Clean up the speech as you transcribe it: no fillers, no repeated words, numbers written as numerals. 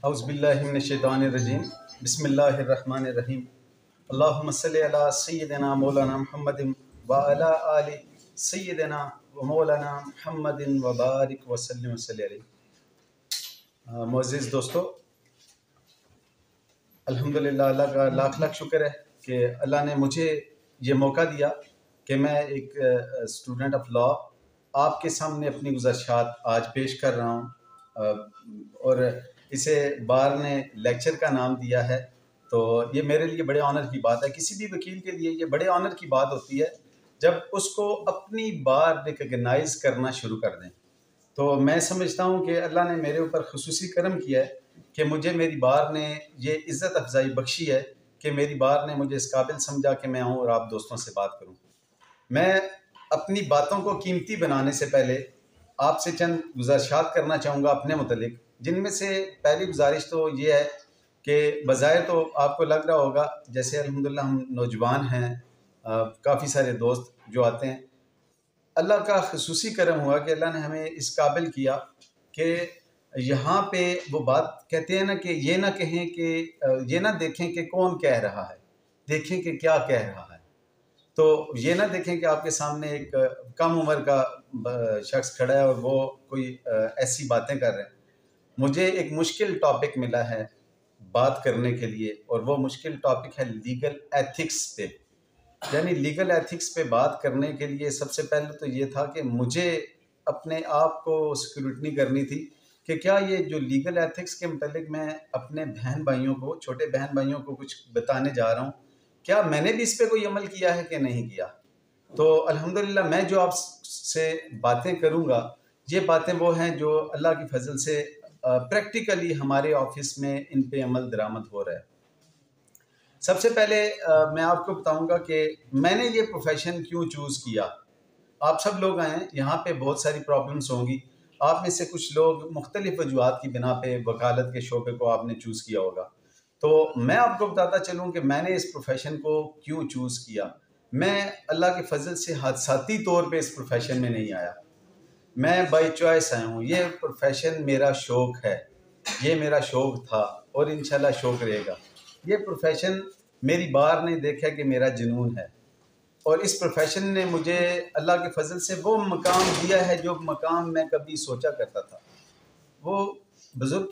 औज़ुबिल्लाहिमिनश्शैतानिर्रजीम बिस्मिल्लाहिर्रहमानिर्रहीम अल्लाहुम्मा सल्लि अला सय्यिदिना मौलाना मुहम्मदिन व अला आलि सय्यिदिना व मौलाना मुहम्मदिन व बारिक व सल्लिम अलैहि। मुअज़्ज़िज़ दोस्तों, अल्हम्दुलिल्लाह, अल्लाह का लाख लाख शुक्र है कि अल्लाह ने मुझे ये मौका दिया कि मैं एक स्टूडेंट ऑफ लॉ आपके सामने अपनी गुज़ारिशात आज पेश कर रहा हूँ। और इसे बार ने लेक्चर का नाम दिया है, तो ये मेरे लिए बड़े ऑनर की बात है। किसी भी वकील के लिए ये बड़े ऑनर की बात होती है जब उसको अपनी बार रिकग्नाइज करना शुरू कर दें। तो मैं समझता हूँ कि अल्लाह ने मेरे ऊपर खुसूसी करम किया है कि मुझे मेरी बार ने ये इज़्ज़त अफजाई बख्शी है कि मेरी बार ने मुझे इस काबिल समझा कि मैं आऊँ और आप दोस्तों से बात करूँ। मैं अपनी बातों को कीमती बनाने से पहले आपसे चंद गुज़ारिशात करना चाहूँगा अपने मुतल्लिक, जिनमें से पहली गुजारिश तो ये है कि बज़ाहिर तो आपको लग रहा होगा जैसे अल्हम्दुलिल्लाह हम नौजवान हैं, काफ़ी सारे दोस्त जो आते हैं। अल्लाह का खुसूसी करम हुआ कि अल्लाह ने हमें इस काबिल किया कि यहाँ पे वो बात कहते हैं ना कि ये ना कहें कि ये ना देखें कि कौन कह रहा है, देखें कि क्या कह रहा है। तो ये ना देखें कि आपके सामने एक कम उम्र का शख्स खड़ा है और वो कोई ऐसी बातें कर रहे हैं। मुझे एक मुश्किल टॉपिक मिला है बात करने के लिए, और वो मुश्किल टॉपिक है लीगल एथिक्स पे। यानी लीगल एथिक्स पे बात करने के लिए सबसे पहले तो ये था कि मुझे अपने आप को स्क्रूटनी करनी थी कि क्या ये जो लीगल एथिक्स के मतलब मैं अपने बहन भाइयों को, छोटे बहन भाइयों को कुछ बताने जा रहा हूँ, क्या मैंने भी इस पे कोई अमल किया है कि नहीं किया। तो अल्हम्दुलिल्लाह मैं जो आपसे बातें करूँगा, ये बातें वो हैं जो अल्लाह की फजल से प्रैक्टिकली हमारे ऑफिस में इन पे अमल दरामद हो रहा है। सबसे पहले मैं आपको बताऊंगा कि मैंने ये प्रोफेशन क्यों चूज़ किया। आप सब लोग आए हैं, यहाँ पे बहुत सारी प्रॉब्लम्स होंगी। आप में से कुछ लोग मुख्तलिफ वजूहात की बिना पे वकालत के शोबे को आपने चूज़ किया होगा। तो मैं आपको बताता चलूँ कि मैंने इस प्रोफेशन को क्यों चूज़ किया। मैं अल्लाह के फजल से हादसाती तौर पे इस प्रोफेशन में नहीं आया, मैं बाई चॉइस आया हूँ। ये प्रोफेशन मेरा शौक़ है, ये मेरा शौक़ था और इंशाल्लाह शौक़ रहेगा। ये प्रोफेशन मेरी बार ने देखा कि मेरा जुनून है, और इस प्रोफेशन ने मुझे अल्लाह के फजल से वो मकाम दिया है जो मकाम मैं कभी सोचा करता था। वो बुजुर्ग